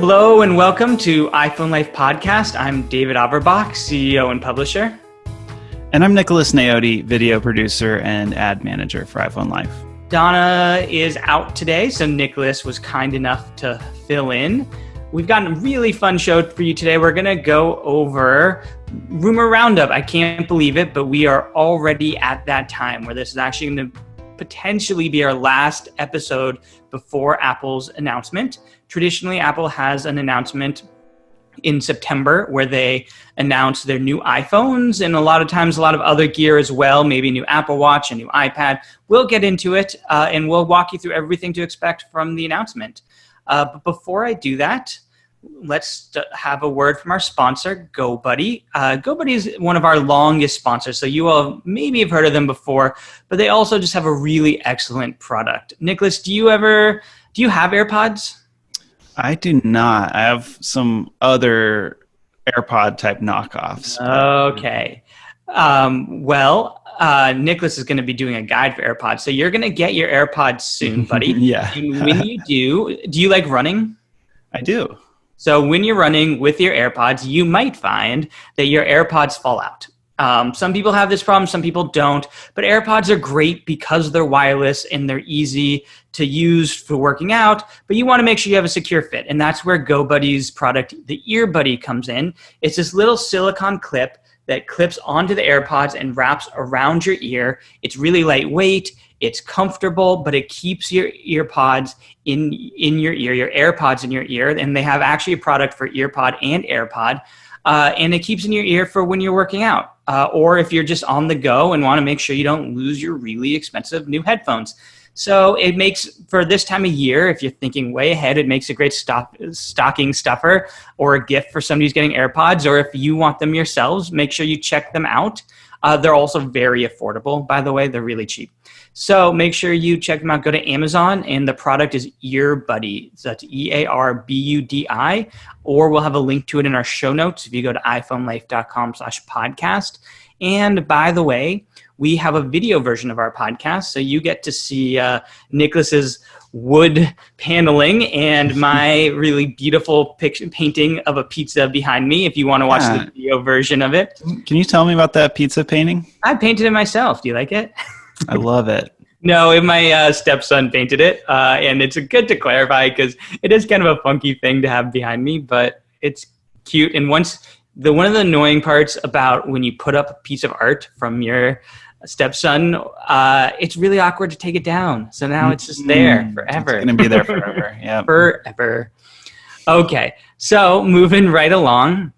Hello and welcome to iPhone Life Podcast. I'm David Averbach, CEO and publisher. And I'm Nicholas Naoti, video producer and ad manager for iPhone Life. Donna is out today, so Nicholas was kind enough to fill in. We've got a really fun show for you today. We're going to go over Rumor Roundup. I can't believe it, but we are already at that time where this is actually going to potentially be our last episode before Apple's announcement. Traditionally, Apple has an announcement in September where they announce their new iPhones and a lot of times a lot of other gear as well, maybe a new Apple Watch, a new iPad. We'll get into it and we'll walk you through everything to expect from the announcement. But before I do that, let's have a word from our sponsor, GoBuddy. GoBuddy is one of our longest sponsors, so you all maybe have heard of them before, but they also just have a really excellent product. Nicholas, do you have AirPods? I do not. I have some other AirPod type knockoffs. Okay. Nicholas is going to be doing a guide for AirPods, so you're going to get your AirPods soon, buddy. Yeah. And when you do you like running? I do. So when you're running with your AirPods, you might find that your AirPods fall out. Some people have this problem, some people don't, but AirPods are great because they're wireless and they're easy to use for working out, but you want to make sure you have a secure fit. And that's where GoBuddy's product, the EarBuddy, comes in. It's this little silicone clip that clips onto the AirPods and wraps around your ear. It's really lightweight, it's comfortable, but it keeps your earpods in your ear, your AirPods in your ear. And they have actually a product for EarPod and AirPod. And it keeps in your ear for when you're working out. Or if you're just on the go and want to make sure you don't lose your really expensive new headphones. So it makes, for this time of year, if you're thinking way ahead, it makes a great stocking stuffer or a gift for somebody who's getting AirPods. Or if you want them yourselves, make sure you check them out. They're also very affordable, by the way. They're really cheap. So make sure you check them out. Go to Amazon, and the product is EarBuddy. So that's EARBUDI, or we'll have a link to it in our show notes if you go to iPhoneLife.com/podcast. And by the way, we have a video version of our podcast, so you get to see Nicholas's wood paneling and my really beautiful painting of a pizza behind me if you want to watch the video version of it. Can you tell me about that pizza painting? I painted it myself. Do you like it? I love it. No, my stepson painted it, and it's good to clarify because it is kind of a funky thing to have behind me, but it's cute. And one of the annoying parts about when you put up a piece of art from your stepson, it's really awkward to take it down. So now it's just there forever. It's going to be there forever. Yeah. Forever. Okay, so moving right along.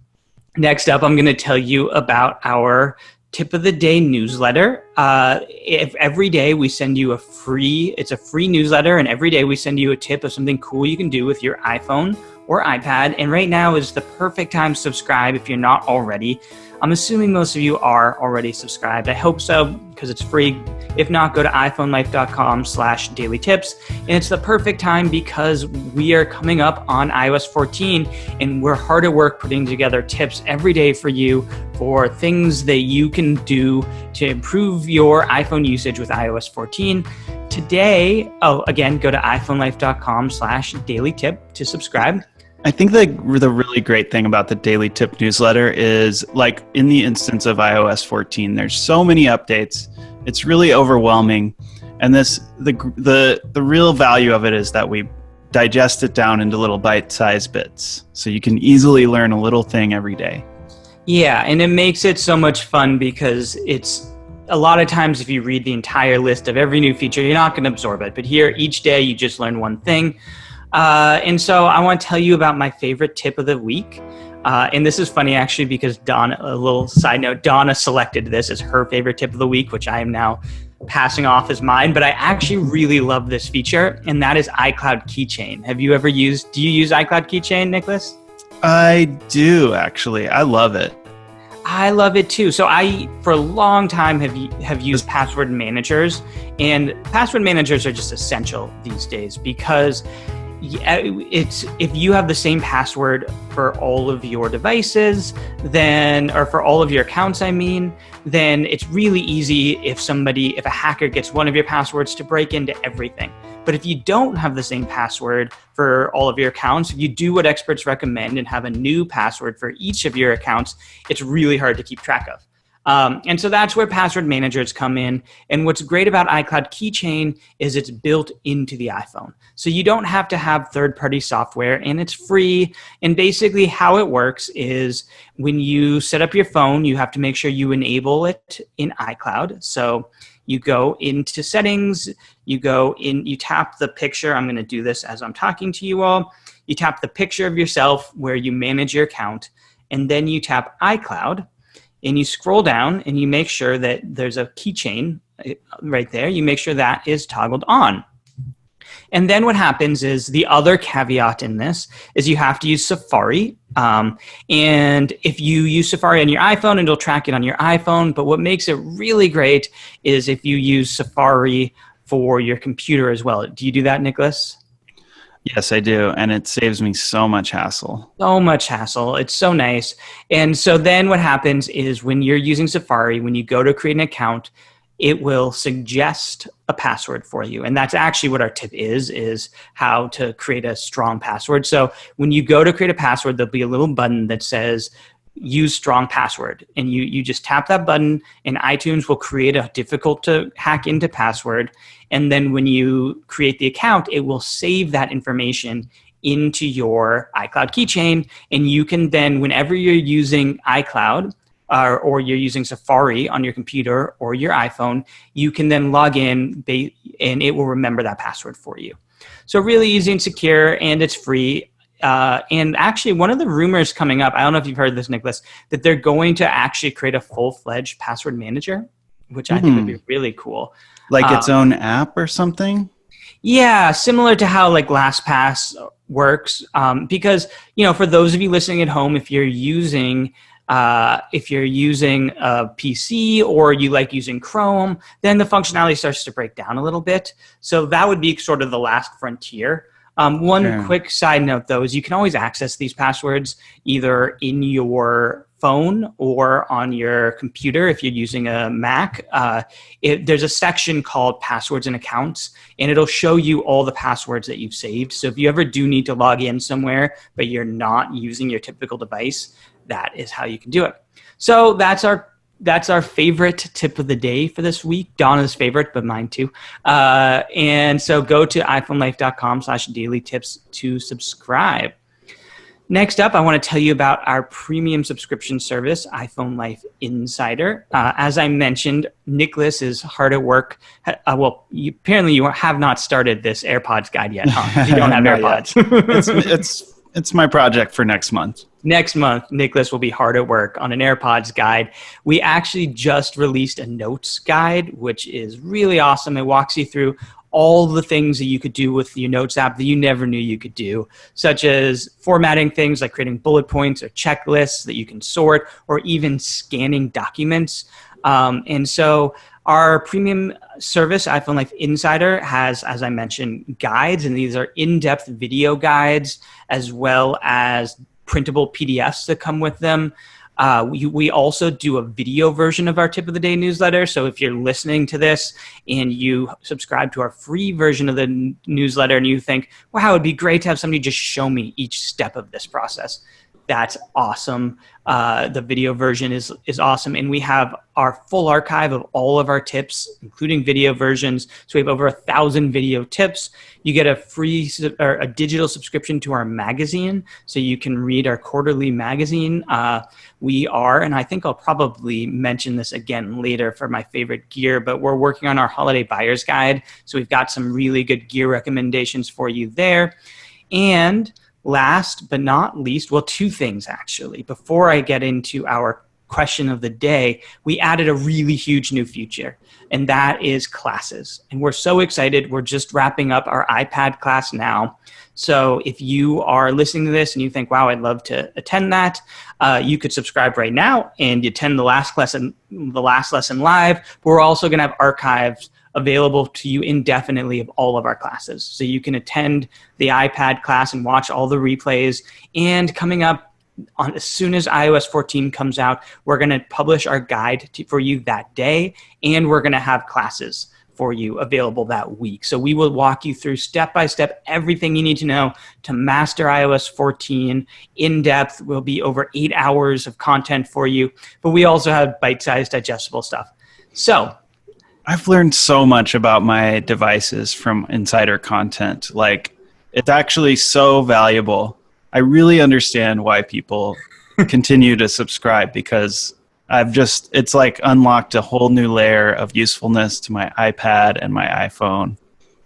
Next up, I'm going to tell you about our Tip of the Day newsletter. If every day we send you it's a free newsletter, and every day we send you a tip of something cool you can do with your iPhone or iPad. And right now is the perfect time to subscribe if you're not already. I'm assuming most of you are already subscribed. I hope so, because it's free. If not, go to iPhoneLife.com/dailytips. And it's the perfect time because we are coming up on iOS 14, and we're hard at work putting together tips every day for you for things that you can do to improve your iPhone usage with iOS 14. Today, again, go to iPhoneLife.com/dailytip to subscribe. I think the really great thing about the Daily Tip newsletter is, like in the instance of iOS 14, there's so many updates. It's really overwhelming. And the real value of it is that we digest it down into little bite-sized bits. So you can easily learn a little thing every day. Yeah, and it makes it so much fun because it's a lot of times if you read the entire list of every new feature, you're not going to absorb it. But here, each day, you just learn one thing. And so I want to tell you about my favorite tip of the week. And this is funny, actually, because Donna, a little side note, Donna selected this as her favorite tip of the week, which I am now passing off as mine. But I actually really love this feature, and that is iCloud Keychain. Do you use iCloud Keychain, Nicholas? I do, actually. I love it. I love it too. So I, for a long time, have used password managers, and password managers are just essential these days because if you have the same password for all of your devices, or for all of your accounts, then it's really easy if a hacker gets one of your passwords to break into everything. But if you don't have the same password for all of your accounts, if you do what experts recommend and have a new password for each of your accounts, it's really hard to keep track of. And so that's where password managers come in. And what's great about iCloud Keychain is it's built into the iPhone. So you don't have to have third-party software, and it's free. And basically how it works is when you set up your phone, you have to make sure you enable it in iCloud. So you go into settings, you tap the picture. I'm going to do this as I'm talking to you all. You tap the picture of yourself where you manage your account, and then you tap iCloud. And you scroll down and you make sure that there's a keychain right there. You make sure that is toggled on. And then what happens is the other caveat in this is you have to use Safari. And if you use Safari on your iPhone, it'll track it on your iPhone. But what makes it really great is if you use Safari for your computer as well. Do you do that, Nicholas? Yes, I do. And it saves me so much hassle. So much hassle. It's so nice. And so then what happens is when you're using Safari, when you go to create an account, it will suggest a password for you. And that's actually what our tip is how to create a strong password. So when you go to create a password, there'll be a little button that says use strong password. And you just tap that button and iTunes will create a difficult to hack into password. And then when you create the account, it will save that information into your iCloud keychain. And you can then, whenever you're using iCloud or you're using Safari on your computer or your iPhone, you can then log in and it will remember that password for you. So really easy and secure, and it's free. And actually, one of the rumors coming up, I don't know if you've heard this, Nicholas, that they're going to actually create a full-fledged password manager, which I think would be really cool. Like its own app or something? Yeah, similar to how like LastPass works. Because, for those of you listening at home, if you're using a PC or you like using Chrome, then the functionality starts to break down a little bit. So that would be sort of the last frontier. Quick side note, though, is you can always access these passwords either in your phone or on your computer if you're using a Mac. There's a section called Passwords and Accounts, and it'll show you all the passwords that you've saved. So if you ever do need to log in somewhere, but you're not using your typical device, that is how you can do it. So that's our favorite tip of the day for this week. Donna's favorite, but mine too. And so go to iPhoneLife.com/dailytips to subscribe. Next up, I want to tell you about our premium subscription service, iPhone Life Insider. As I mentioned, Nicholas is hard at work. Apparently you have not started this AirPods guide yet, huh? You don't have AirPods. It's my project for next month. Next month, Nicholas will be hard at work on an AirPods guide. We actually just released a notes guide, which is really awesome. It walks you through all the things that you could do with your notes app that you never knew you could do, such as formatting things like creating bullet points or checklists that you can sort, or even scanning documents. And so our premium service, iPhone Life Insider, has, as I mentioned, guides, and these are in-depth video guides as well as printable PDFs that come with them. We also do a video version of our Tip of the Day newsletter. So if you're listening to this and you subscribe to our free version of the newsletter and you think, wow, it'd be great to have somebody just show me each step of this process, that's awesome. The video version is awesome. And we have our full archive of all of our tips, including video versions. So we have over 1,000 video tips. You get a free or a digital subscription to our magazine, so you can read our quarterly magazine. We are, and I think I'll probably mention this again later for my favorite gear, but we're working on our holiday buyer's guide. So we've got some really good gear recommendations for you there. And last but not least, well, two things actually. Before I get into our question of the day, we added a really huge new feature, and that is classes. And we're so excited. We're just wrapping up our iPad class now. So if you are listening to this and you think, wow, I'd love to attend that, you could subscribe right now and attend the last lesson live. But we're also going to have archives available to you indefinitely of all of our classes. So you can attend the iPad class and watch all the replays. And coming up, as soon as iOS 14 comes out, we're going to publish our guide for you that day, and we're going to have classes for you available that week. So we will walk you through step by step everything you need to know to master iOS 14 in depth. Will be over 8 hours of content for you, but we also have bite-sized digestible stuff. So I've learned so much about my devices from insider content. Like, it's actually so valuable. I really understand why people continue to subscribe, because it's like unlocked a whole new layer of usefulness to my iPad and my iPhone.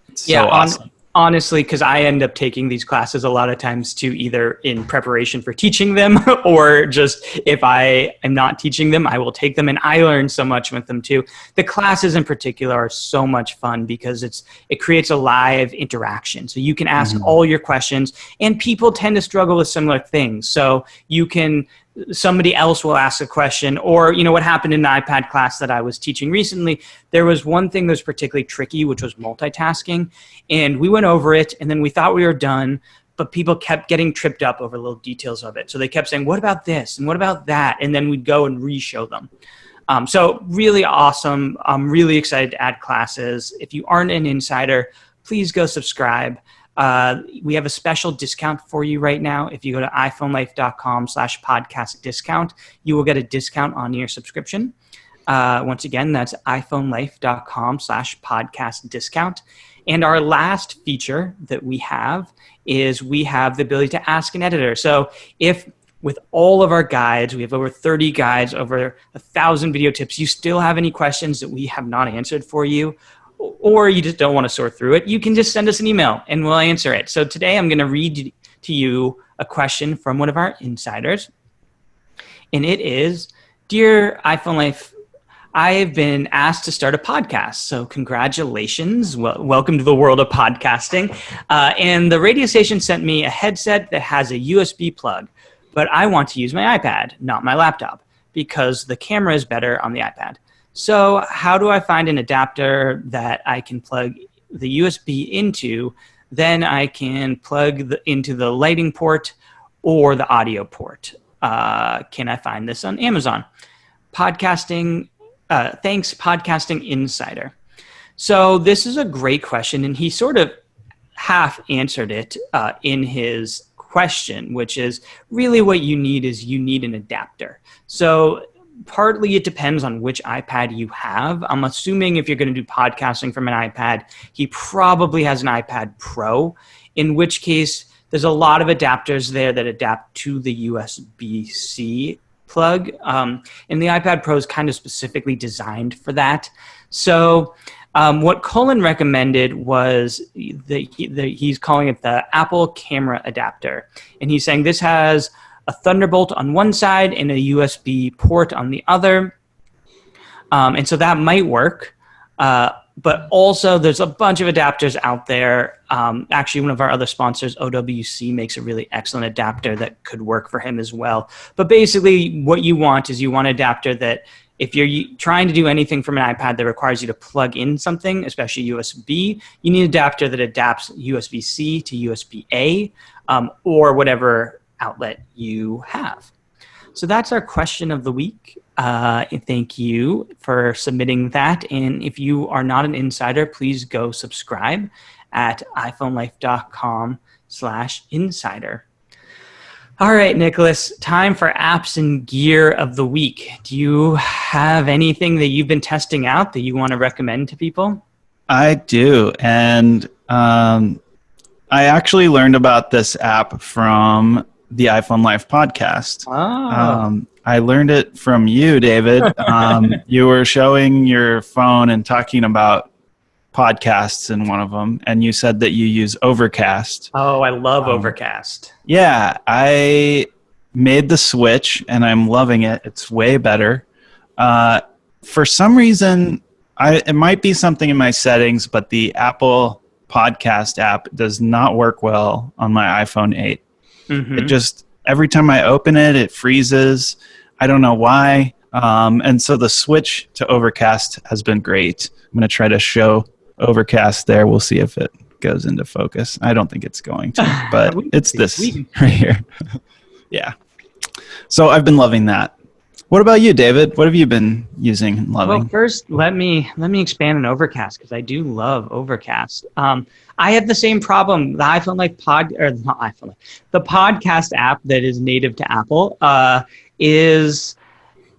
It's so awesome. Honestly, because I end up taking these classes a lot of times too, either in preparation for teaching them or just if I am not teaching them, I will take them, and I learn so much with them too. The classes in particular are so much fun because it creates a live interaction. So you can ask all your questions, and people tend to struggle with similar things. So somebody else will ask a question, or what happened in the iPad class that I was teaching recently, there was one thing that was particularly tricky, which was multitasking, and we went over it, and then we thought we were done, but people kept getting tripped up over little details of it. So they kept saying, what about this and what about that, and then we'd go and re-show them. So really awesome. I'm really excited to add classes. If you aren't an insider, please go subscribe. We have a special discount for you right now. If you go to iPhoneLife.com/podcast discount, you will get a discount on your subscription. Once again, that's iPhoneLife.com/podcast discount. And our last feature that we have is we have the ability to ask an editor. So if with all of our guides, we have over 30 guides, over 1,000 video tips, you still have any questions that we have not answered for you, or you just don't want to sort through it, you can just send us an email and we'll answer it. So today I'm going to read to you a question from one of our insiders. And it is, Dear iPhone Life, I have been asked to start a podcast. So congratulations. Welcome to the world of podcasting. And the radio station sent me a headset that has a USB plug, but I want to use my iPad, not my laptop, because the camera is better on the iPad. So how do I find an adapter that I can plug the USB into? Then I can plug into the lighting port or the audio port. Can I find this on Amazon? Thanks, Podcasting Insider. So this is a great question, and he sort of half answered it in his question, which is really what you need an adapter. So partly it depends on which iPad you have. I'm assuming if you're going to do podcasting from an iPad, he probably has an iPad Pro, in which case there's a lot of adapters there that adapt to the USB-C plug. And the iPad Pro is kind of specifically designed for that. So what Colin recommended was he's calling it the Apple camera adapter. And he's saying this has a Thunderbolt on one side and a USB port on the other. And so that might work. But also there's a bunch of adapters out there. Actually, one of our other sponsors, OWC, makes a really excellent adapter that could work for him as well. But basically what you want an adapter that if you're trying to do anything from an iPad that requires you to plug in something, especially USB, you need an adapter that adapts USB-C to USB-A or whatever outlet you have. So that's our question of the week. Thank you for submitting that. And if you are not an insider, please go subscribe at iPhoneLife.com/insider. All right, Nicholas, time for apps and gear of the week. Do you have anything that you've been testing out that you want to recommend to people? I do. And I actually learned about this app from the iPhone Life podcast. Oh. I learned it from you, David. You were showing your phone and talking about podcasts in one of them, and you said that you use Overcast. Oh, I love Overcast. Yeah, I made the switch, and I'm loving it. It's way better. For some reason, it might be something in my settings, but the Apple Podcast app does not work well on my iPhone 8. Mm-hmm. It just, every time I open it, it freezes. I don't know why. And so the switch to Overcast has been great. I'm going to try to show Overcast there. We'll see if it goes into focus. I don't think it's going to, but it's this right here. Yeah. So I've been loving that. What about you, David? What have you been using and Well, loving? first, let me expand on Overcast because I do love Overcast. I have the same problem. The iPhone like pod or not iPhone, the podcast app that is native to Apple is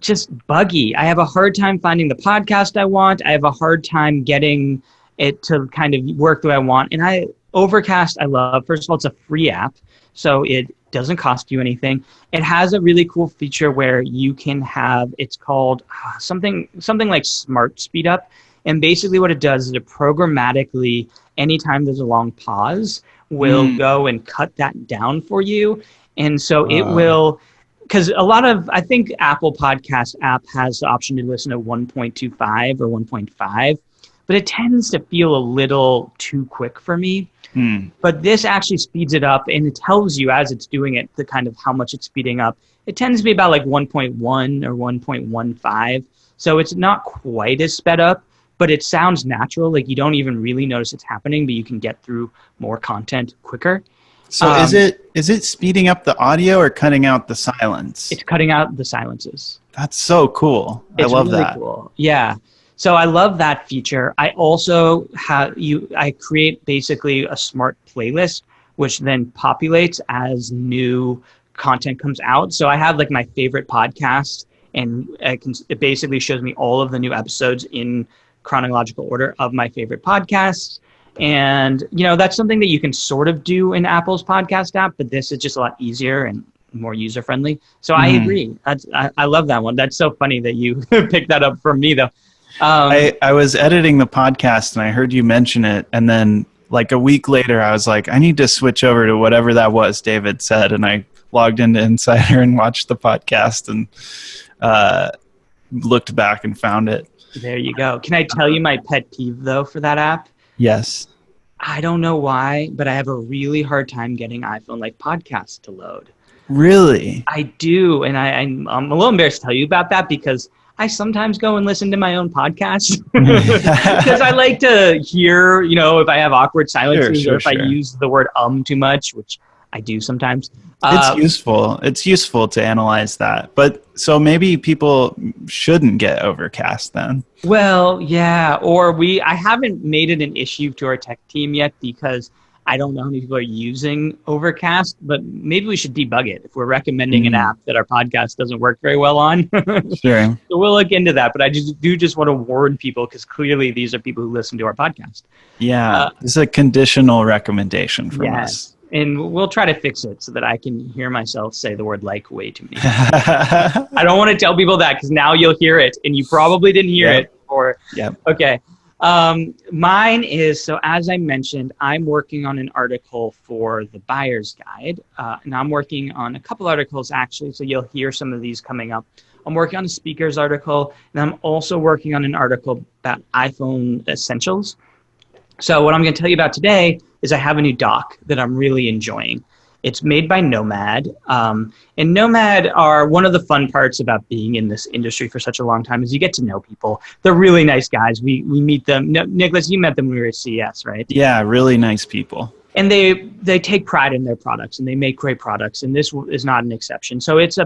just buggy. I have a hard time finding the podcast I want. I have a hard time getting it to kind of work the way I want. And Overcast, I love. First of all, it's a free app, so it doesn't cost you anything. It has a really cool feature where you can have, it's called something like Smart Speed Up. And basically what it does is it programmatically, anytime there's a long pause, will go and cut that down for you. And so it will, because I think Apple Podcast app has the option to listen to 1.25 or 1.5, but it tends to feel a little too quick for me. But this actually speeds it up, and it tells you as it's doing it the kind of how much it's speeding up. It tends to be about like 1.1 or 1.15. So it's not quite as sped up, but it sounds natural. Like you don't even really notice it's happening, but you can get through more content quicker. So is it speeding up the audio or cutting out the silence? It's cutting out the silences. That's so cool. I love really that. Cool. Yeah. So I love that feature. I also I create basically a smart playlist, which then populates as new content comes out. So I have like my favorite podcasts, and it basically shows me all of the new episodes in chronological order of my favorite podcasts. And, that's something that you can sort of do in Apple's podcast app, but this is just a lot easier and more user-friendly. So I agree. I love that one. That's so funny that you picked that up from me, though. I was editing the podcast and I heard you mention it, and then like a week later I was like, I need to switch over to whatever that was David said, and I logged into Insider and watched the podcast and looked back and found it. There you go. Can I tell you my pet peeve though for that app? Yes. I don't know why, but I have a really hard time getting iPhone like podcasts to load. Really? I do, and I'm a little embarrassed to tell you about that because I sometimes go and listen to my own podcast because I like to hear, if I have awkward silences or if I use the word too much, which I do sometimes. It's useful. It's useful to analyze that. But so maybe people shouldn't get Overcast then. Well, yeah. Or I haven't made it an issue to our tech team yet because I don't know how many people are using Overcast, but maybe we should debug it if we're recommending an app that our podcast doesn't work very well on. Sure. So we'll look into that. But I just want to warn people because clearly these are people who listen to our podcast. Yeah. It's a conditional recommendation from us. And we'll try to fix it so that I can hear myself say the word like way too many times. I don't want to tell people that because now you'll hear it and you probably didn't hear it before. Yeah. Okay. Mine is, so as I mentioned, I'm working on an article for the Buyer's Guide. And I'm working on a couple articles actually, so you'll hear some of these coming up. I'm working on a speakers article, and I'm also working on an article about iPhone essentials. So what I'm going to tell you about today is I have a new dock that I'm really enjoying. It's made by Nomad. And Nomad are one of the fun parts about being in this industry for such a long time is you get to know people. They're really nice guys. We meet them. Nicholas, you met them when we were at CES, right? Yeah, really nice people. And they take pride in their products, and they make great products. And this is not an exception. So it's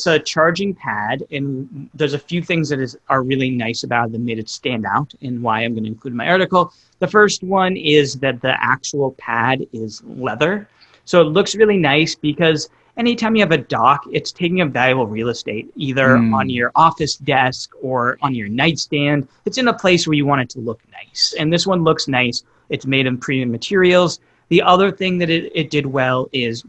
a charging pad, and there's a few things that are really nice about it that made it stand out and why I'm going to include in my article. The first one is that the actual pad is leather. So it looks really nice because anytime you have a dock, it's taking up valuable real estate, either on your office desk or on your nightstand. It's in a place where you want it to look nice. And this one looks nice. It's made in premium materials. The other thing that it did well is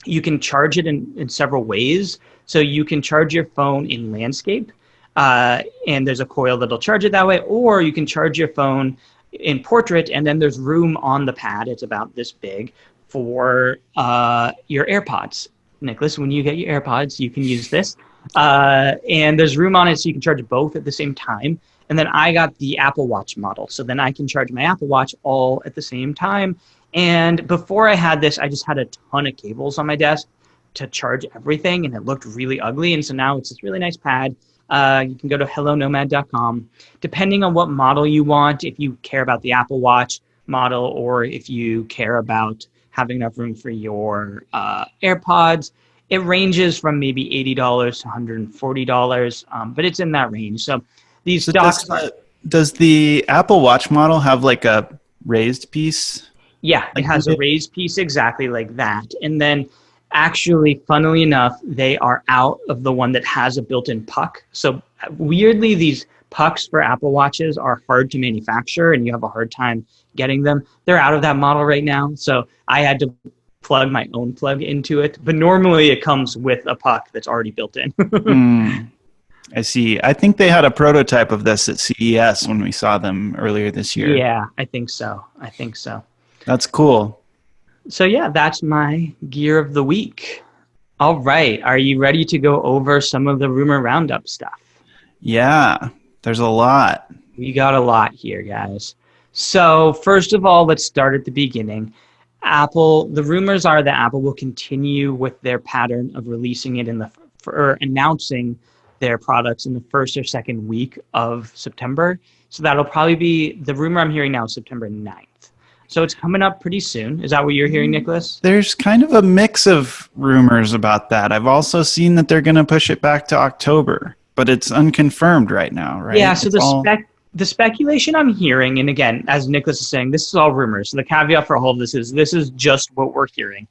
you can charge it in several ways. So you can charge your phone in landscape, and there's a coil that'll charge it that way, or you can charge your phone in portrait, and then there's room on the pad. It's about this big for your AirPods. Nicholas, when you get your AirPods, you can use this. And there's room on it so you can charge both at the same time. And then I got the Apple Watch model. So then I can charge my Apple Watch all at the same time. And before I had this, I just had a ton of cables on my desk to charge everything, and it looked really ugly. And so now it's this really nice pad. You can go to hellonomad.com. Depending on what model you want, if you care about the Apple Watch model or if you care about having enough room for your AirPods, It ranges from maybe $80 to $140, but it's in that range. So these So stocks does the Apple Watch model have like a raised piece? yeah, it Like has a raised piece exactly like that. And then actually, funnily enough, they are out of the one that has a built-in puck. So weirdly, these pucks for Apple Watches are hard to manufacture and you have a hard time getting them. They're out of that model right now. So I had to plug my own plug into it. But normally it comes with a puck that's already built in. I see. I think they had a prototype of this at CES when we saw them earlier this year. Yeah, I think so. That's cool. So yeah, that's my gear of the week. All right. Are you ready to go over some of the rumor roundup stuff? Yeah, there's a lot. We got a lot here, guys. So first of all, let's start at the beginning. The rumors are that Apple will continue with their pattern of releasing it or announcing their products in the first or second week of September. So that'll probably be, the rumor I'm hearing now is September 9th. So it's coming up pretty soon. Is that what you're hearing, Nicholas? There's kind of a mix of rumors about that. I've also seen that they're going to push it back to October, but it's unconfirmed right now, right? Yeah, so the speculation I'm hearing, and again, as Nicholas is saying, this is all rumors. So the caveat for all of this is just what we're hearing.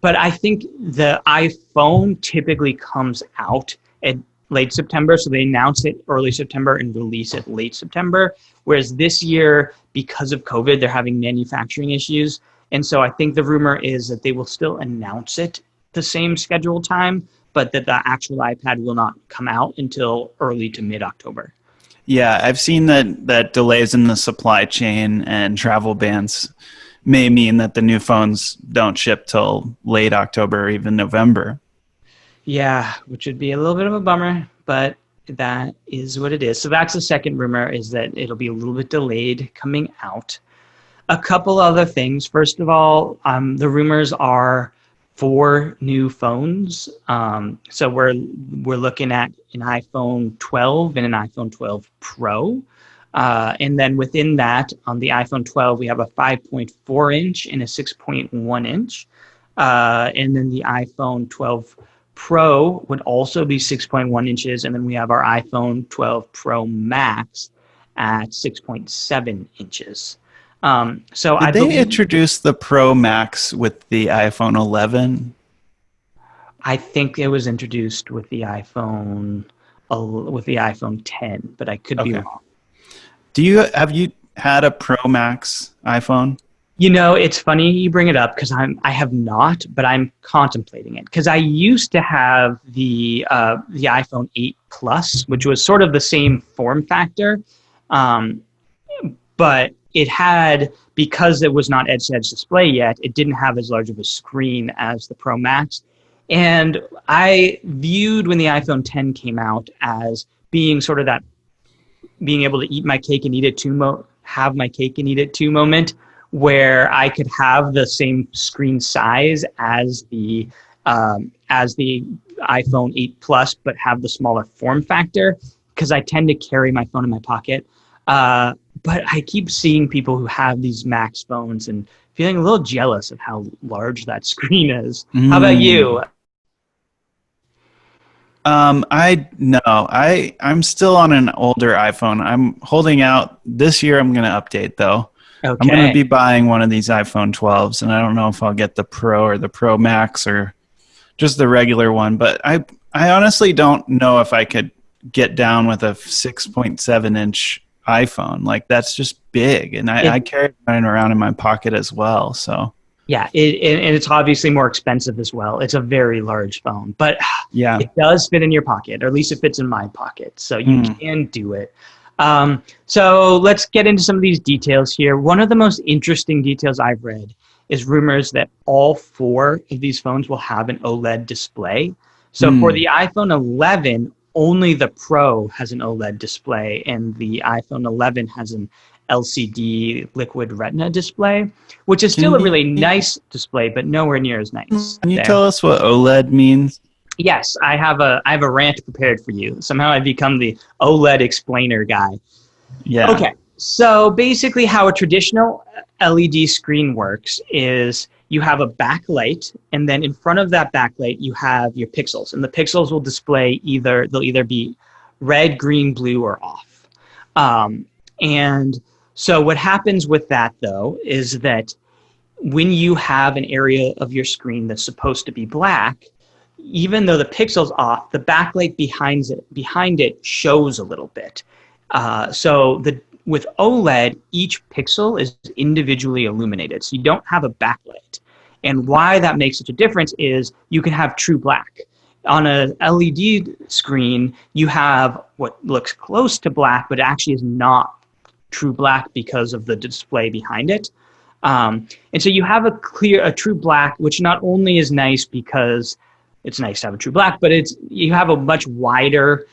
But I think the iPhone typically comes out at late September, so they announce it early September and release it late September. Whereas this year, because of COVID, they're having manufacturing issues. And so I think the rumor is that they will still announce it the same scheduled time, but that the actual iPad will not come out until early to mid-October. Yeah, I've seen that delays in the supply chain and travel bans may mean that the new phones don't ship till late October or even November. Yeah, which would be a little bit of a bummer, but that is what it is. So that's the second rumor, is that it'll be a little bit delayed coming out. A couple other things. First of all, the rumors are 4 new phones. So we're looking at an iPhone 12 and an iPhone 12 Pro. And then within that, on the iPhone 12, we have a 5.4 inch and a 6.1 inch. And then the iPhone 12 Pro would also be 6.1 inches. And then we have our iPhone 12 Pro Max at 6.7 inches. Did they introduce the Pro Max with the iPhone 11? I think it was introduced with the iPhone 10, but I could be wrong. Have you had a Pro Max iPhone? You know, it's funny you bring it up because I have not, but I'm contemplating it because I used to have the iPhone 8 Plus, which was sort of the same form factor, but it had, because it was not edge-to-edge display yet, it didn't have as large of a screen as the Pro Max. And I viewed when the iPhone 10 came out as being sort of that being able to eat my cake and eat it too have my cake and eat it too moment, where I could have the same screen size as the iPhone 8 Plus, but have the smaller form factor, because I tend to carry my phone in my pocket. But I keep seeing people who have these Max phones and feeling a little jealous of how large that screen is. How about you? I'm still on an older iPhone. I'm holding out. This year I'm going to update though. Okay. I'm going to be buying one of these iPhone 12s, and I don't know if I'll get the Pro or the Pro Max or just the regular one, but I honestly don't know if I could get down with a 6.7 inch iPhone. Like, that's just big, and I carry mine around in my pocket as well. So yeah, and it's obviously more expensive as well. It's a very large phone, but yeah, it does fit in your pocket, or at least it fits in my pocket, so you can do it. So let's get into some of these details here. One of the most interesting details I've read is rumors that all 4 of these phones will have an OLED display. So for the iPhone 11, only the Pro has an OLED display, and the iPhone 11 has an LCD liquid retina display, which is still a really nice display, but nowhere near as nice. Can you tell us what OLED means? Yes, I have a rant prepared for you. Somehow I've become the OLED explainer guy. Yeah. Okay. So basically how a traditional LED screen works is you have a backlight, and then in front of that backlight you have your pixels, and the pixels will display they'll either be red, green, blue, or off. And so what happens with that though is that when you have an area of your screen that's supposed to be black, even though the pixel's off, the backlight behind it shows a little bit. With OLED, each pixel is individually illuminated, so you don't have a backlight. And why that makes such a difference is you can have true black. On a LED screen, you have what looks close to black, but actually is not true black because of the display behind it. And so you have a true black, which not only is nice because it's nice to have a true black, but you have a much wider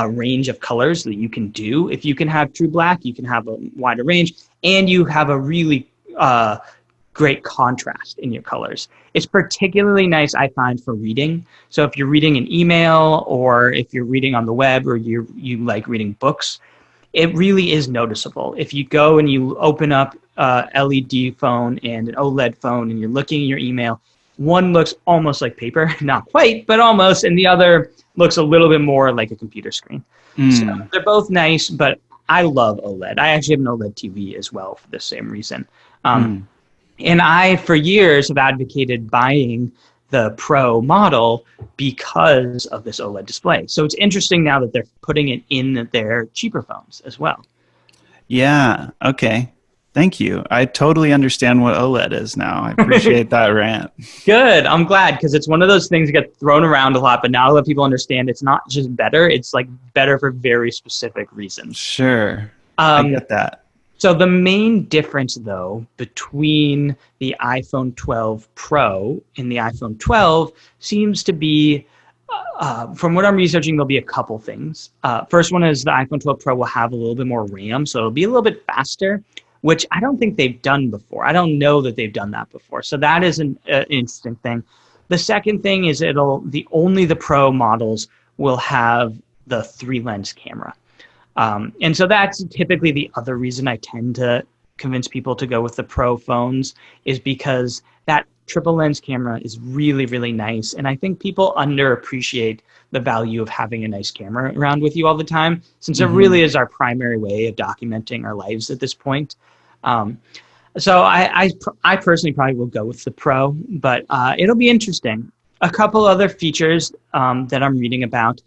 range of colors that you can do. If you can have true black, you can have a wider range, and you have a really great contrast in your colors. It's particularly nice, I find, for reading. So if you're reading an email, or if you're reading on the web, or you like reading books, it really is noticeable. If you go and you open up a LED phone and an OLED phone and you're looking at your email, one looks almost like paper, not quite, but almost, and the other looks a little bit more like a computer screen. So they're both nice, but I love OLED. I actually have an OLED TV as well for the same reason. And I, for years, have advocated buying the Pro model because of this OLED display. So it's interesting now that they're putting it in their cheaper phones as well. Yeah, okay. Thank you. I totally understand what OLED is now. I appreciate that rant. Good. I'm glad, because it's one of those things that get thrown around a lot, but now that people understand it's not just better, it's like better for very specific reasons. Sure. I get that. So the main difference, though, between the iPhone 12 Pro and the iPhone 12 seems to be, from what I'm researching, there'll be a couple things. First one is the iPhone 12 Pro will have a little bit more RAM, so it'll be a little bit faster, which I don't think they've done before. I don't know that they've done that before. So that is an interesting thing. The second thing is only the Pro models will have the 3-lens camera. And so that's typically the other reason I tend to convince people to go with the Pro phones, is because that triple lens camera is really, really nice. And I think people underappreciate the value of having a nice camera around with you all the time, since it really is our primary way of documenting our lives at this point. So I personally probably will go with the Pro, but it'll be interesting. A couple other features that I'm reading about.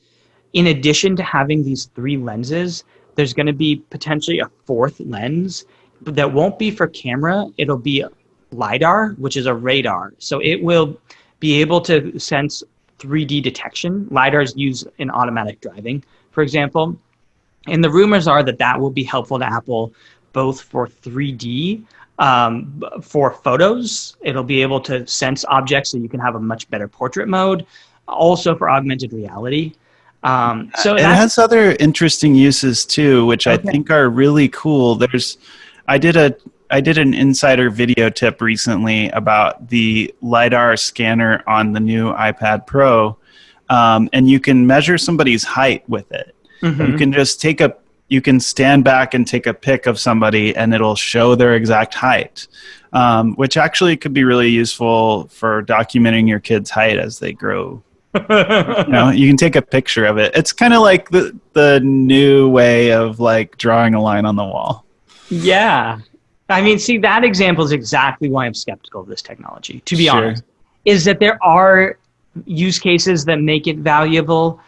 In addition to having these 3 lenses, there's going to be potentially a 4th lens, but that won't be for camera. It'll be LiDAR, which is a radar. So it will be able to sense 3D detection. LiDAR is used in automatic driving, for example. And the rumors are that will be helpful to Apple both for 3D, for photos. It'll be able to sense objects so you can have a much better portrait mode. Also for augmented reality. So it has other interesting uses too, which I think are really cool. I did an insider video tip recently about the LiDAR scanner on the new iPad Pro, and you can measure somebody's height with it. You can just you can stand back and take a pic of somebody, and it'll show their exact height, which actually could be really useful for documenting your kid's height as they grow. You can take a picture of it. It's kind of like the new way of like drawing a line on the wall. Yeah. I mean, see, that example is exactly why I'm skeptical of this technology, to be honest, is that there are use cases that make it valuable,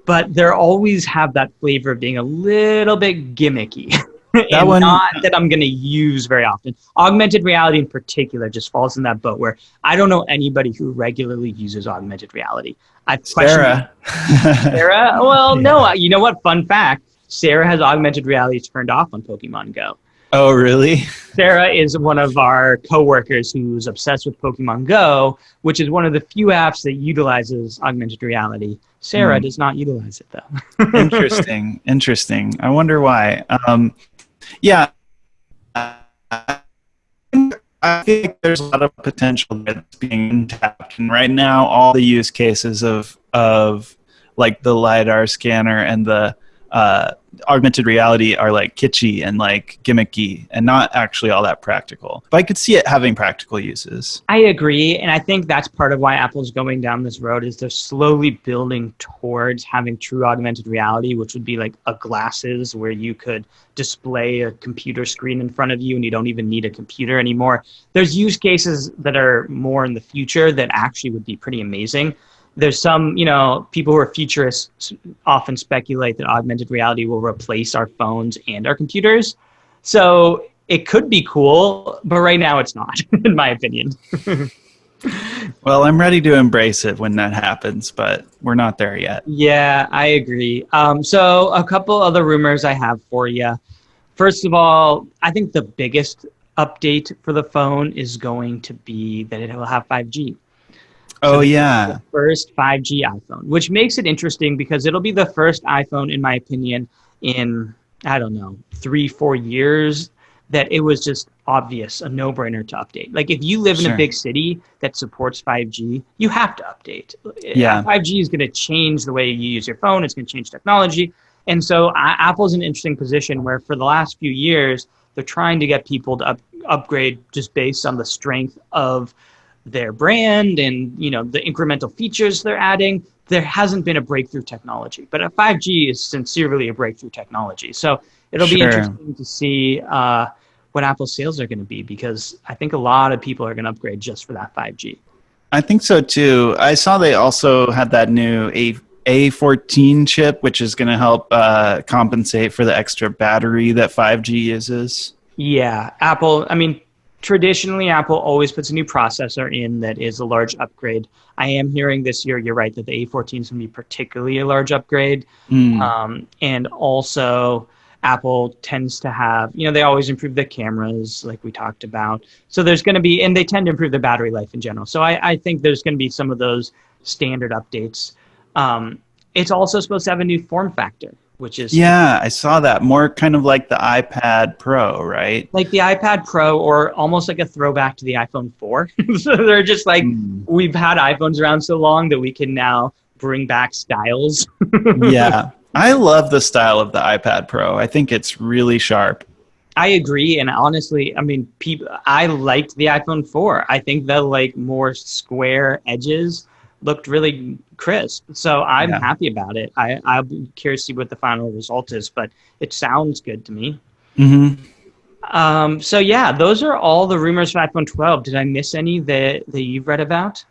but they always have that flavor of being a little bit gimmicky. Not that I'm going to use very often. Augmented reality in particular just falls in that boat where I don't know anybody who regularly uses augmented reality. Sarah. Sarah? Well, no. You know what? Fun fact. Sarah has augmented reality turned off on Pokemon Go. Oh, really? Sarah is one of our coworkers who's obsessed with Pokemon Go, which is one of the few apps that utilizes augmented reality. Sarah does not utilize it, though. Interesting. I wonder why. Yeah. I think there's a lot of potential that's being untapped. And right now, all the use cases of like the LiDAR scanner and the augmented reality are like kitschy and like gimmicky and not actually all that practical. But I could see it having practical uses. I agree, and I think that's part of why Apple's going down this road is they're slowly building towards having true augmented reality, which would be like a glasses where you could display a computer screen in front of you and you don't even need a computer anymore. There's use cases that are more in the future that actually would be pretty amazing. There's some, people who are futurists often speculate that augmented reality will replace our phones and our computers. So it could be cool, but right now it's not, in my opinion. Well, I'm ready to embrace it when that happens, but we're not there yet. Yeah, I agree. So a couple other rumors I have for you. First of all, I think the biggest update for the phone is going to be that it will have 5G. Oh, yeah. The first 5G iPhone, which makes it interesting because it'll be the first iPhone, in my opinion, in, 3-4 years that it was just obvious, a no-brainer to update. Like if you live in a big city that supports 5G, you have to update. Yeah. 5G is going to change the way you use your phone. It's going to change technology. And so Apple's in an interesting position where for the last few years, they're trying to get people to upgrade just based on the strength of their brand and the incremental features they're adding. There hasn't been a breakthrough technology, but 5G is sincerely a breakthrough technology. So it'll be interesting to see what Apple's sales are going to be, because I think a lot of people are going to upgrade just for that 5G. I think so too. I saw they also had that new A14 chip, which is going to help compensate for the extra battery that 5G uses. Yeah, traditionally, Apple always puts a new processor in that is a large upgrade. I am hearing this year, you're right, that the A14 is going to be particularly a large upgrade. And also, Apple tends to have, they always improve the cameras, like we talked about. So there's going to be, and they tend to improve the battery life in general. So I think there's going to be some of those standard updates. It's also supposed to have a new form factor, which is... Yeah, I saw that. More kind of like the iPad Pro, right? Like the iPad Pro, or almost like a throwback to the iPhone 4. So they're just like, we've had iPhones around so long that we can now bring back styles. Yeah. I love the style of the iPad Pro. I think it's really sharp. I agree. And honestly, I liked the iPhone 4. I think the more square edges looked really crisp. So I'm happy about it. I'll be curious to see what the final result is, but it sounds good to me. So yeah, those are all the rumors for iPhone 12. Did I miss any that you've read about?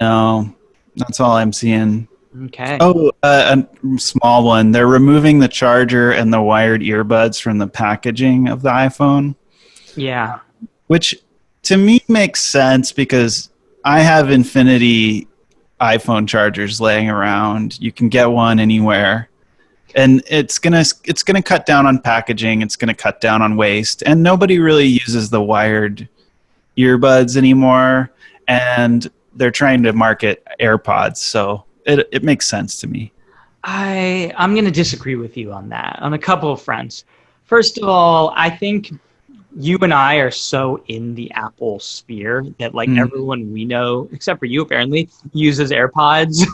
No, that's all I'm seeing. Okay. Oh, a small one. They're removing the charger and the wired earbuds from the packaging of the iPhone. Yeah. Which to me makes sense because I have infinity iPhone chargers laying around. You can get one anywhere. And it's gonna cut down on packaging. It's gonna cut down on waste. And nobody really uses the wired earbuds anymore. And they're trying to market AirPods, so it makes sense to me. I'm going to disagree with you on that, on a couple of fronts. First of all, I think you and I are so in the Apple sphere that everyone we know, except for you apparently, uses AirPods.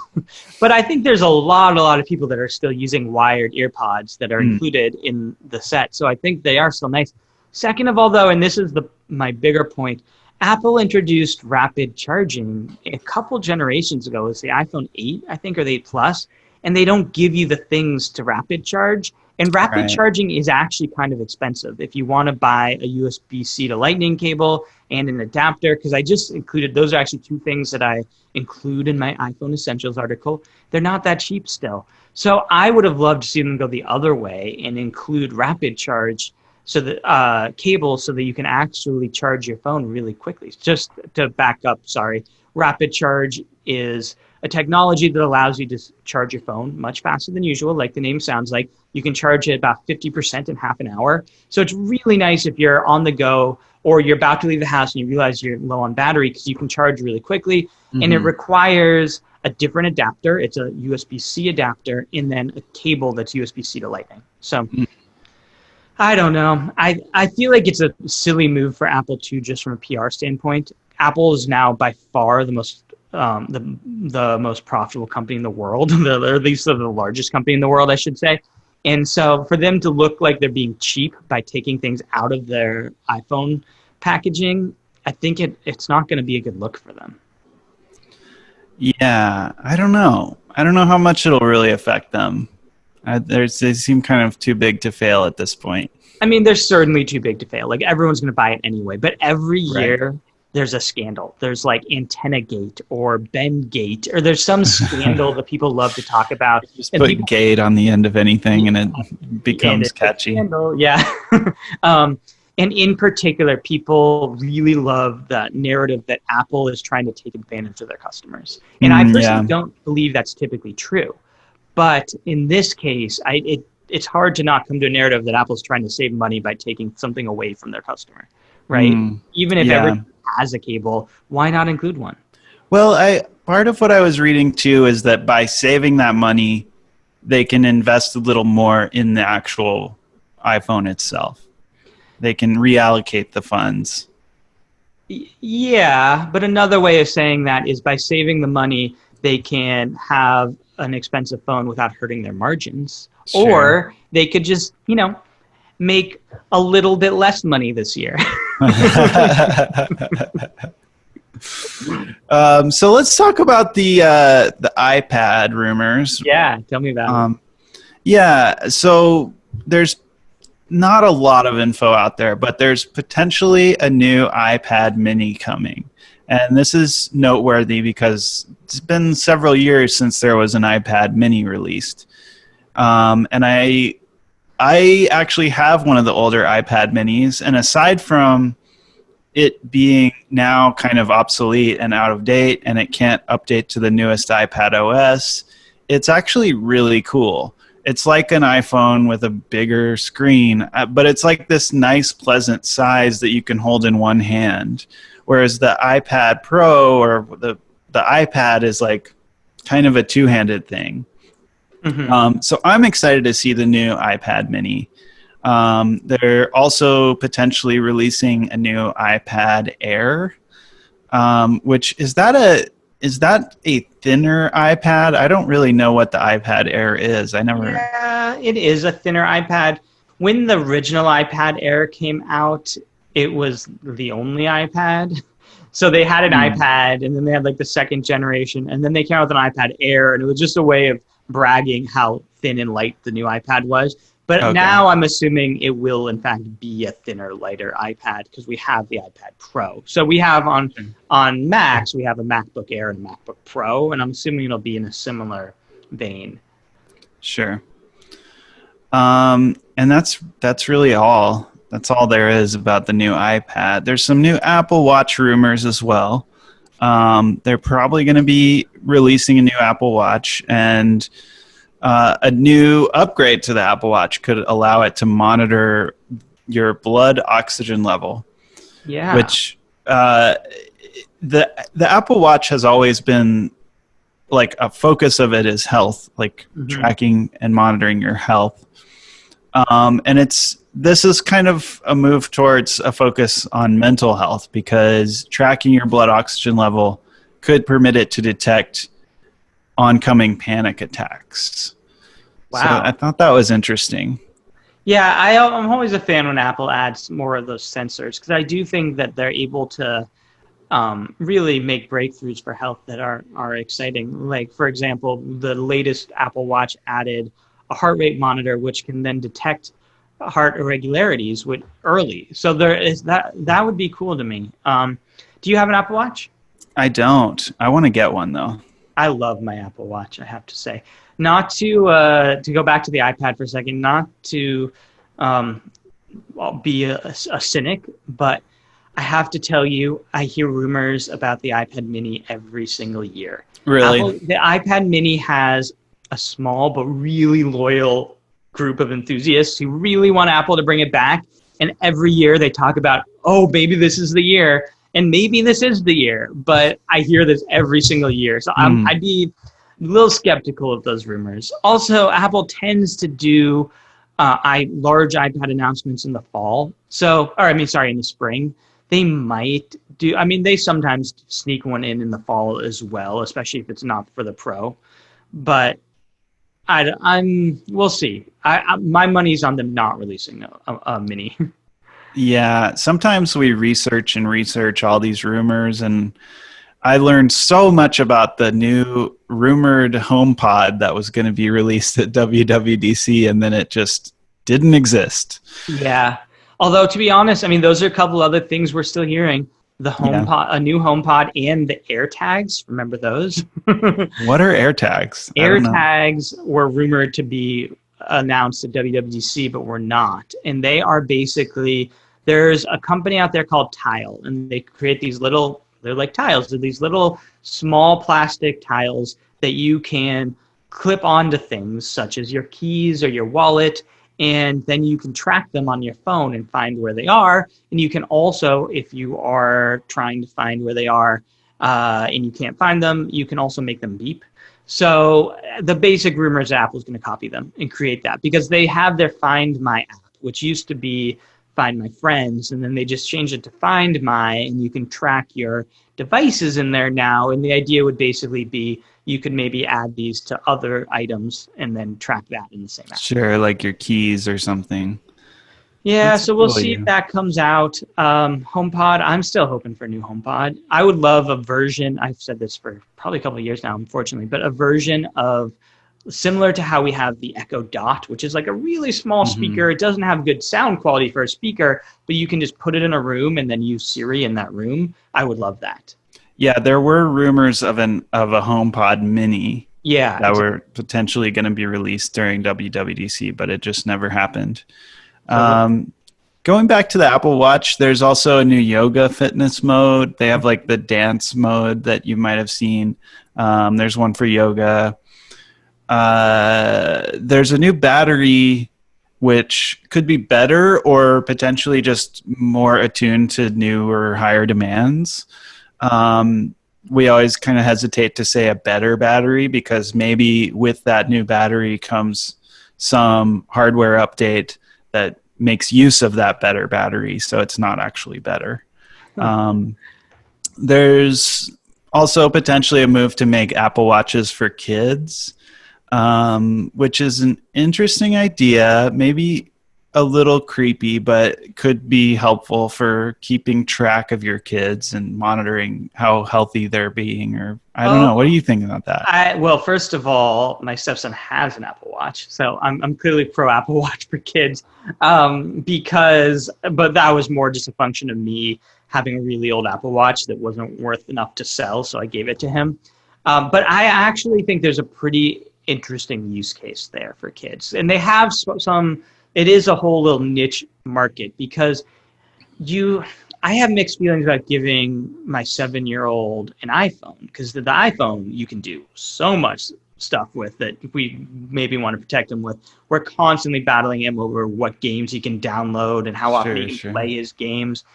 But I think there's a lot of people that are still using wired earpods that are included in the set. So I think they are still nice. Second of all, though, and this is my bigger point, Apple introduced rapid charging a couple generations ago. It's the iPhone 8, I think, or the 8 Plus, and they don't give you the things to rapid charge. And rapid charging is actually kind of expensive. If you want to buy a USB-C to Lightning cable and an adapter, because I just included, those are actually two things that I include in my iPhone Essentials article. They're not that cheap still. So I would have loved to see them go the other way and include rapid charge, so the cable, so that you can actually charge your phone really quickly. Just to back up, rapid charge is a technology that allows you to charge your phone much faster than usual, like the name sounds like. You can charge it about 50% in half an hour. So it's really nice if you're on the go or you're about to leave the house and you realize you're low on battery, because you can charge really quickly. And it requires a different adapter. It's a USB-C adapter and then a cable that's USB-C to Lightning. So I don't know. I feel like it's a silly move for Apple too, just from a PR standpoint. Apple is now by far the most profitable company in the world, or at least the largest company in the world, I should say. And so for them to look like they're being cheap by taking things out of their iPhone packaging, I think it's not going to be a good look for them. Yeah, I don't know. I don't know how much it'll really affect them. They seem kind of too big to fail at this point. I mean, they're certainly too big to fail. Like everyone's going to buy it anyway. But every Right. year there's a scandal. There's like Antenna Gate or Ben Gate, or there's some scandal that people love to talk about. Just And put people, "gate" on the end of anything, and it and becomes it's a catchy. scandal, yeah. And in particular, people really love the narrative that Apple is trying to take advantage of their customers. And I personally Yeah. don't believe that's typically true. But in this case, it's hard to not come to a narrative that Apple's trying to save money by taking something away from their customer, right? Even if Yeah. everyone has a cable, why not include one? Well, part of what I was reading too is that by saving that money, they can invest a little more in the actual iPhone itself. They can reallocate the funds. Yeah, but another way of saying that is by saving the money, they can have an expensive phone without hurting their margins. Sure. Or they could just, make a little bit less money this year. So let's talk about the iPad rumors. Yeah, tell me about it. Yeah, so there's not a lot of info out there, but there's potentially a new iPad mini coming. And this is noteworthy because it's been several years since there was an iPad mini released. And I actually have one of the older iPad minis, and aside from it being now kind of obsolete and out of date and it can't update to the newest iPad OS, it's actually really cool. It's like an iPhone with a bigger screen, but it's like this nice, pleasant size that you can hold in one hand. Whereas the iPad Pro or the iPad is like kind of a two-handed thing. Mm-hmm. So I'm excited to see the new iPad mini. They're also potentially releasing a new iPad Air, which is that a thinner iPad? I don't really know what the iPad Air is. Yeah, it is a thinner iPad. When the original iPad Air came out, it was the only iPad. So they had an iPad, and then they had like the second generation, and then they came out with an iPad Air, and it was just a way of bragging how thin and light the new iPad was. But Okay. now I'm assuming it will, in fact, be a thinner, lighter iPad because we have the iPad Pro. So we have on Macs, we have a MacBook Air and a MacBook Pro, and I'm assuming it'll be in a similar vein. Sure. And that's really all. That's all there is about the new iPad. There's some new Apple Watch rumors as well. They're probably going to be releasing a new Apple Watch, and a new upgrade to the Apple Watch could allow it to monitor your blood oxygen level. Yeah. Which the Apple Watch has always been like a focus of it is health, like tracking and monitoring your health. And this is kind of a move towards a focus on mental health because tracking your blood oxygen level could permit it to detect oncoming panic attacks. Wow. So I thought that was interesting. Yeah, I'm always a fan when Apple adds more of those sensors because I do think that they're able to really make breakthroughs for health that are exciting. Like, for example, the latest Apple Watch added a heart rate monitor, which can then detect heart irregularities early. So there is that would be cool to me. Do you have an Apple Watch? I don't. I want to get one though. I love my Apple Watch, I have to say. Not to go back to the iPad for a second, not to be a cynic, but I have to tell you, I hear rumors about the iPad mini every single year. Really? The iPad mini has a small but really loyal group of enthusiasts who really want Apple to bring it back. And every year they talk about, oh, maybe this is the year. And maybe this is the year. But I hear this every single year. So I'd be a little skeptical of those rumors. Also, Apple tends to do large iPad announcements in the fall. In the spring. They might do, they sometimes sneak one in the fall as well, especially if it's not for the Pro. But we'll see. My money's on them not releasing a mini. Yeah, sometimes we research all these rumors, and I learned so much about the new rumored HomePod that was going to be released at WWDC, and then it just didn't exist. Yeah. Although, to be honest, I mean, those are a couple other things we're still hearing. The Yeah. HomePod, a new HomePod, and the AirTags. Remember those? What are AirTags? I don't know. AirTags were rumored to be announced at WWDC, but were not. And they are basically, there's a company out there called Tile, and they create these little, they're like tiles. They're these little small plastic tiles that you can clip onto things such as your keys or your wallet, and then you can track them on your phone and find where they are. And you can also, if you are trying to find where they are and you can't find them, you can also make them beep. So the basic rumor is Apple's going to copy them and create that, because they have their Find My app, which used to be Find My Friends, and then they just changed it to Find My, and you can track your devices in there now. And the idea would basically be you could maybe add these to other items and then track that in the same app. Sure, like your keys or something. Yeah, That's so we'll cool, see yeah. if that comes out. HomePod, I'm still hoping for a new HomePod. I would love a version, I've said this for probably a couple of years now, unfortunately, but a version of similar to how we have the Echo Dot, which is like a really small speaker. It doesn't have good sound quality for a speaker, but you can just put it in a room and then use Siri in that room. I would love that. Yeah, there were rumors of a HomePod Mini Yeah. that were potentially going to be released during WWDC, but it just never happened. Going back to the Apple Watch, there's also a new yoga fitness mode. They have like the dance mode that you might have seen. There's one for yoga. There's a new battery which could be better or potentially just more attuned to new or higher demands. We always kind of hesitate to say a better battery, because maybe with that new battery comes some hardware update that makes use of that better battery, so it's not actually better. There's also potentially a move to make Apple Watches for kids, which is an interesting idea, maybe a little creepy, but could be helpful for keeping track of your kids and monitoring how healthy they're being. Or I don't know. What do you think about that? Well, first of all, my stepson has an Apple Watch, so I'm clearly pro Apple Watch for kids, but that was more just a function of me having a really old Apple Watch that wasn't worth enough to sell, so I gave it to him. But I actually think there's a pretty interesting use case there for kids, and they have some. It is a whole little niche market, because I have mixed feelings about giving my 7-year-old an iPhone, because the iPhone you can do so much stuff with that we maybe want to protect him with. We're constantly battling him over what games he can download and how often he can play his games.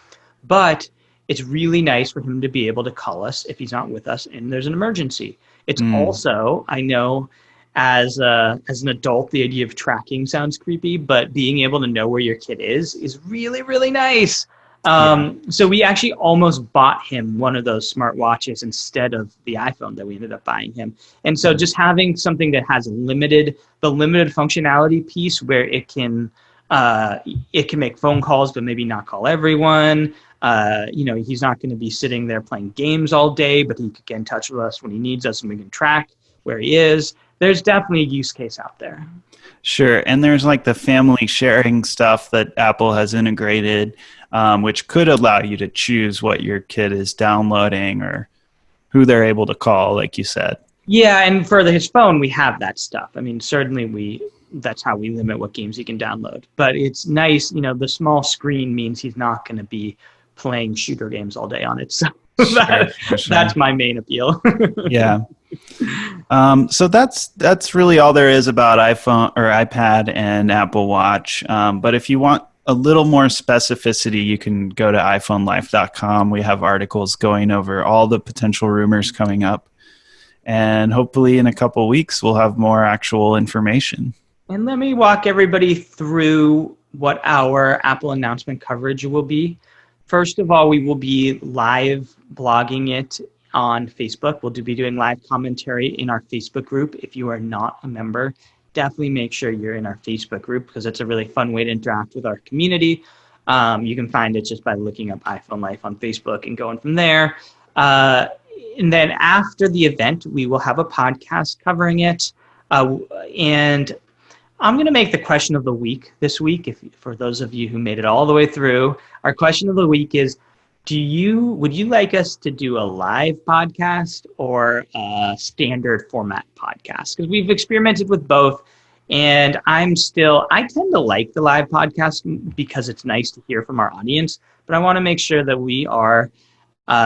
But it's really nice for him to be able to call us if he's not with us and there's an emergency. It's also, I know, as an adult, the idea of tracking sounds creepy, but being able to know where your kid is really, really nice. So we actually almost bought him one of those smart watches instead of the iPhone that we ended up buying him. And so just having something that has the limited functionality piece where it can make phone calls, but maybe not call everyone. He's not going to be sitting there playing games all day, but he can get in touch with us when he needs us, and we can track where he is. There's definitely a use case out there. Sure. And there's like the family sharing stuff that Apple has integrated, which could allow you to choose what your kid is downloading or who they're able to call, like you said. Yeah, and for his phone, we have that stuff. I mean, certainly that's how we limit what games he can download. But it's nice, the small screen means he's not going to be playing shooter games all day on it. So that's my main appeal. Yeah. So that's really all there is about iPhone or iPad and Apple Watch. But if you want a little more specificity, you can go to iPhoneLife.com. We have articles going over all the potential rumors coming up. And hopefully in a couple of weeks, we'll have more actual information. And let me walk everybody through what our Apple announcement coverage will be. First of all, we will be live blogging it on Facebook. We'll be doing live commentary in our Facebook group. If you are not a member, definitely make sure you're in our Facebook group because it's a really fun way to interact with our community. You can find it just by looking up iPhone Life on Facebook and going from there. And then after the event, we will have a podcast covering it. And I'm going to make the question of the week this week. For those of you who made it all the way through, our question of the week is, would you like us to do a live podcast or a standard format podcast? Because we've experimented with both. And I tend to like the live podcast because it's nice to hear from our audience, but I want to make sure that we are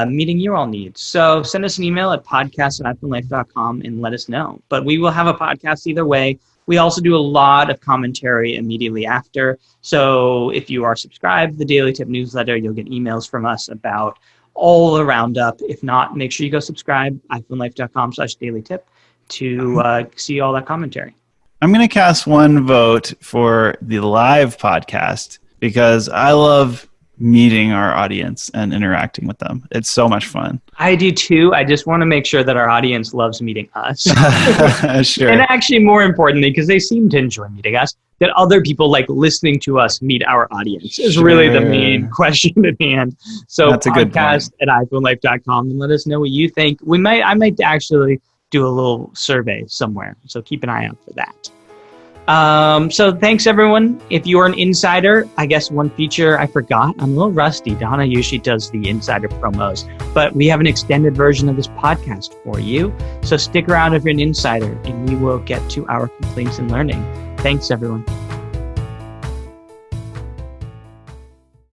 meeting your all needs. So send us an email at podcast@iPhoneLife.com and let us know. But we will have a podcast either way. We also do a lot of commentary immediately after. So if you are subscribed to the Daily Tip newsletter, you'll get emails from us about all the roundup. If not, make sure you go subscribe, iPhoneLife.com/dailytip to see all that commentary. I'm going to cast one vote for the live podcast because I love meeting our audience and interacting with them. It's so much fun. I do too. I just want to make sure that our audience loves meeting us. Sure. And actually, more importantly, because they seem to enjoy meeting us, that other people like listening to us meet our audience is really the main question at hand. So that's a good point. podcast@iPhoneLife.com and let us know what you think. I might actually do a little survey somewhere. So keep an eye out for that. So thanks everyone. If you're an insider, I guess one feature I forgot, I'm a little rusty. Donna usually does the insider promos, but we have an extended version of this podcast for you. So stick around if you're an insider and we will get to our complaints and learning. Thanks everyone.